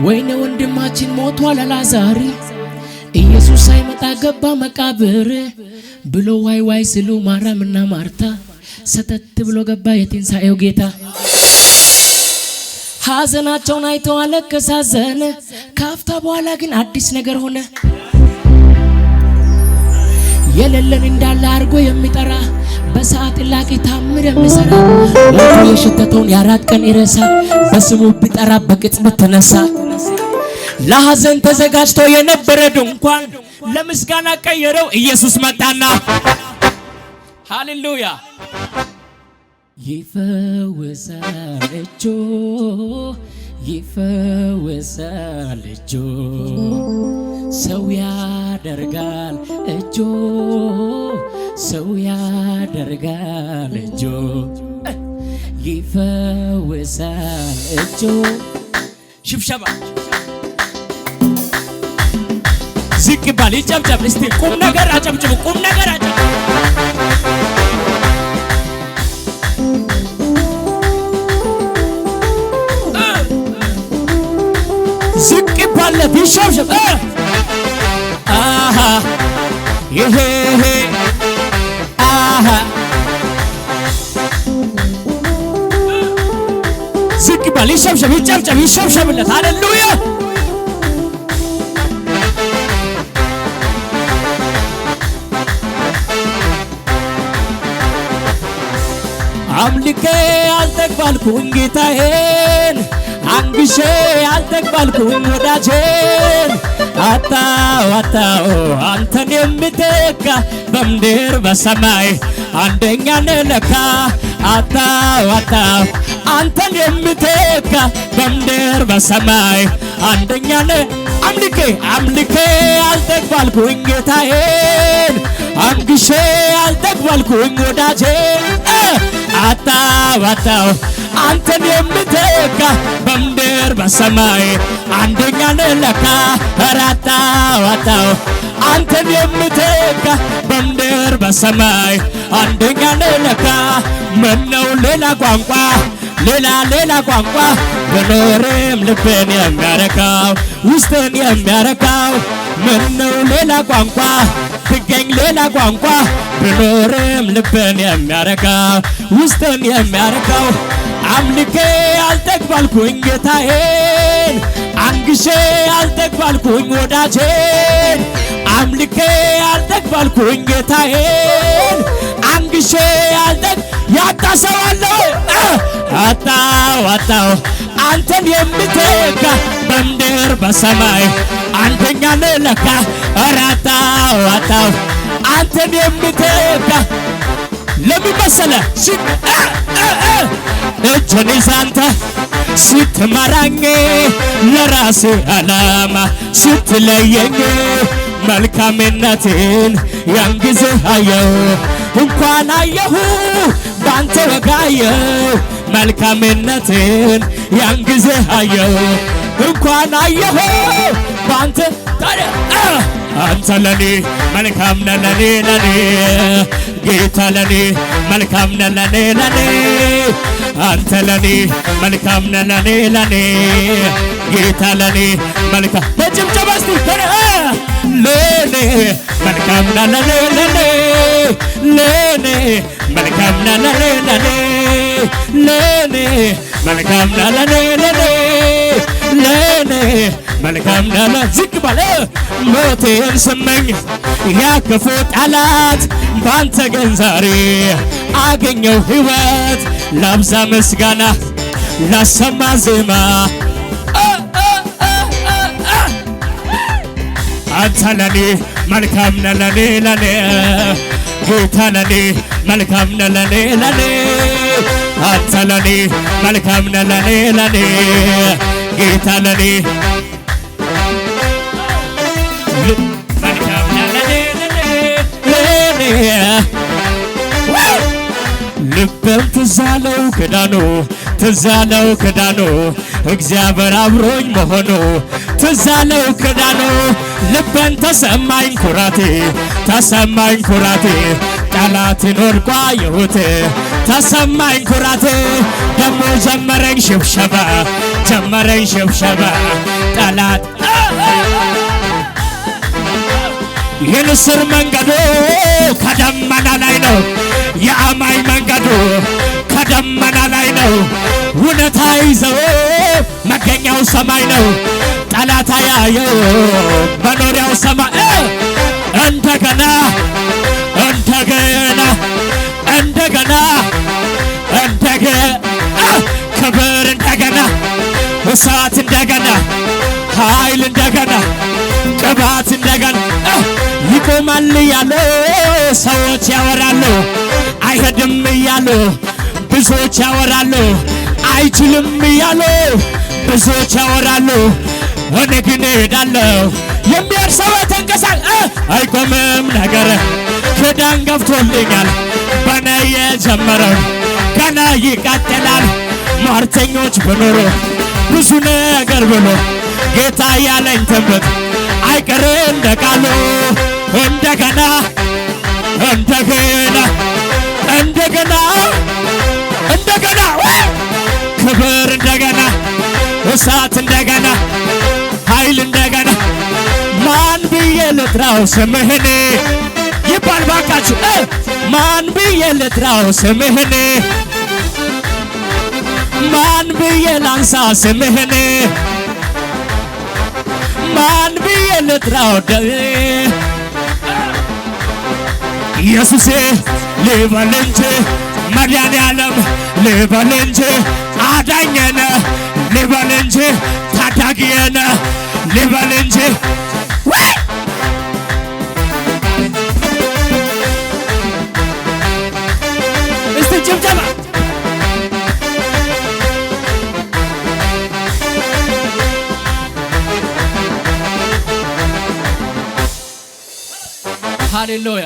ወይኔ ወንድማችን ሞቷል አልዓዛር ኢየሱስ ሳይመጣ ገባ መቃብር ብሎ ዋይ ዋይ ስሉ ማርያምና ማርታ ሰተት ብሎ ገባ የትንሣኤው ጌታ። ሐዘናቸውን አይተው አለቀሰ አዘነ። ካፍታ በኋላ ግን አዲስ ነገር ሆነ። የሌለን እንዳለ አርጎ የሚጠራ በሰዓት ላቂ ታምር የሚሰራ ሞቱ የሸተተውን የ4 ቀን ይረሳ በስሙ ቢጠራ በቅጽበት ተነሳ። ለሐዘን ተዘጋጅቶ የነበረ ድንኳን ለምስጋና ቀየረው ኢየሱስ መጣና ሃሌሉያ። ይፈወሳል እጁ ይፈወሳል እጁ ሰው ያደርጋል እጁ ሰው ያደርጋል እጁ ይፈወሳል እጁ። ሽብሸባ ዝቅ ባል ይጨብጨብ እስቲ ቁም ነገር አጨብጭቡ ቁም ነገር አጨብጭቡ። ዝቅ ባል ቢሸብሸብ አሃ ይሄ አሃ ዝቅ ባል ይሸብሸብ ይጨብጨብ ይሸብሸብለት ሃሌሉያ። አምልኬ አልተግባልኩኝ ጌታዬን አንግሼ አልተግባልኩኝ ወዳጄን አጣው አንተን የምተካ በምድር በሰማይ አንደኛ ነለካ አጣው አንተን የምተካ በምድር በሰማይ አንደኛ ነ አምልኬ አልተግባልኩኝ ጌታዬን አንግሼ አልተግባልኩኝ ወዳጄን አጣው አንተን የምተካ በምድር በሰማይ አንደኛ ነለካ አጣው አንተን የምተካ በምድር በሰማይ አንደኛ ነለካ። ምነው ሌላ ቋንቋ ሌላ ቋንቋ በኖርም ልቤን የሚያረካው ውስጥን የሚያረካው ምነው ሌላ ቋንቋ ብገኝ ሌላ ቋንቋ በኖርም ልቤን የሚያረካው ውስጥን የሚያረካው አምልኬ አልተግባልኩኝ ጌታዬን አንግሼ አልተግባልኩኝ ወዳጄን አምልኬ አልተግባልኩኝ ጌታዬን አንግሼ ያጣ ሰው አለ አጣው አንተን የምተካ በምድር በሰማይ አንደኛ ነለካ አጣው አንተን የምተካ ለምን መሰለ እጄን ይዛንተ ስትመራኝ ለራሴ ዓላማ ስትለየኝ መልካምነትን ያን ጊዜ አየሁ እንኳን አየሁ ባንተ ወጋየሁ መልካምነትን ያን ጊዜ አየሁ እንኳን አየሁ ባንተ ታዲያ አንተ ለኔ መልካም ነህ ለኔ ጌታ ለኔ መልካም ነህ ለኔ አንተ ለኔ መልካም ነህ ለኔ ጌታ ለኔ መልካም በጭብጨባ እስቲ ለኔ መልካም ነህ ለኔ መልካም ነህ ለኔ መልካም ነህ ለኔ መልካም ነህ። ዝቅ ባለ ሞቴን ስመኝ ያከፉ ጠላት ባንተ ግን ዛሬ አገኘው ሕይወት ላብዛ ምስጋና ላሰማ ዜማ አንተ ለኔ መልካም ነህ ለኔ ጌታ ለኔ መልካም ነህ ለኔ አንተ ለኔ መልካም ነህ ለኔ ጌታ ለኔ መልካም ነህ ለኔ ልቤም ትዝ አለው ክዳኑ እግዚአብሔር አብሮኝ መሆኑ ትዝ አለው ክዳኑ ልቤን ተሰማኝ ኩራቴ ጠላትን ወድቆ አየሁት ተሰማኝ ኩራቴ ደሞ ጀመረኝ ሽብሸባ ጠላት የንስር መንገዱ ከደመና ላይ ነው። የአማኝ መንገዱ ከደመና ላይ ነው። እውነታ ይዘው መገኛው ሰማይ ነው። ጠላት ያየው መኖሪያው ሰማይ እንደገና እንደገና እንደገና እንደገና ክብር እንደገና እሳት እንደገና ኃይል እንደገና ቅባት እንደገና ይቆማል እያሉ ሰዎች ያወራሉ። አይሄድም እያሉ ብዙዎች ያወራሉ። አይችልም እያሉ ብዙዎች ያወራሉ። እኔ ግን እሄዳለሁ የሚሄድ ሰው ተንቀሳቀስ አይቆምም ነገር ክዳን ገፍቶልኛል በኔ የጀመረው ገና ይቀጥላል። ሟርተኞች ብኖሩ ብዙ ነገር ብሎ ጌታ ያለኝ ትንቢት አይቀር እንደ ቃሉ እንደገና እንደገና እንደገና እንደገና ክብር እንደገና እሳት እንደገና ኃይል እንደገና ማን ብዬ ልጥራው ስምህን ይባል ባካችሁ ማን ብዬ ልጥራው ስምህን ማን ብዬ ላንሳ ስምህን ማን ብዬ ልጥራው ኢየሱሴ ልበል እንጂ መድኃኒዓለም ልበል እንጂ አዳኘነ ልበል እንጂ ታዳጊየነ ልበል እንጂ እስቲ ጭብጨባ ሃሌሉያ